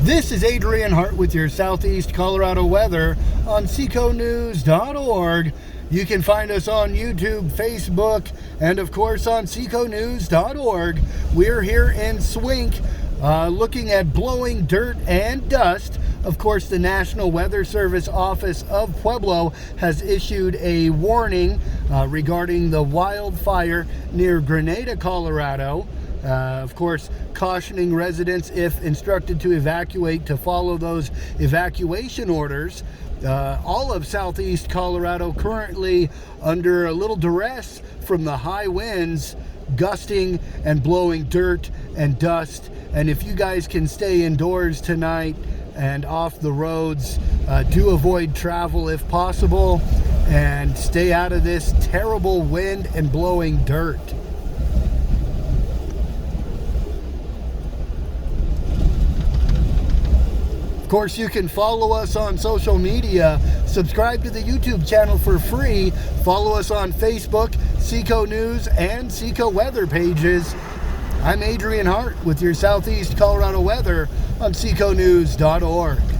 This is Adrian Hart with your Southeast Colorado weather on seconews.org. You can find us on YouTube, Facebook, and of course on seconews.org. We're here in Swink looking at blowing dirt and dust. Of course, the National Weather Service office of Pueblo has issued a warning regarding the wildfire near Grenada, Colorado. Of course, cautioning residents, if instructed to evacuate, to follow those evacuation orders. All of southeast Colorado currently under a little duress from the high winds, gusting and blowing dirt and dust. And if you guys can stay indoors tonight and off the roads, do avoid travel if possible and stay out of this terrible wind and blowing dirt. Of course, you can follow us on social media, subscribe to the YouTube channel for free, follow us on Facebook, Seco News, and Seco Weather pages. I'm Adrian Hart with your Southeast Colorado weather on seconews.org.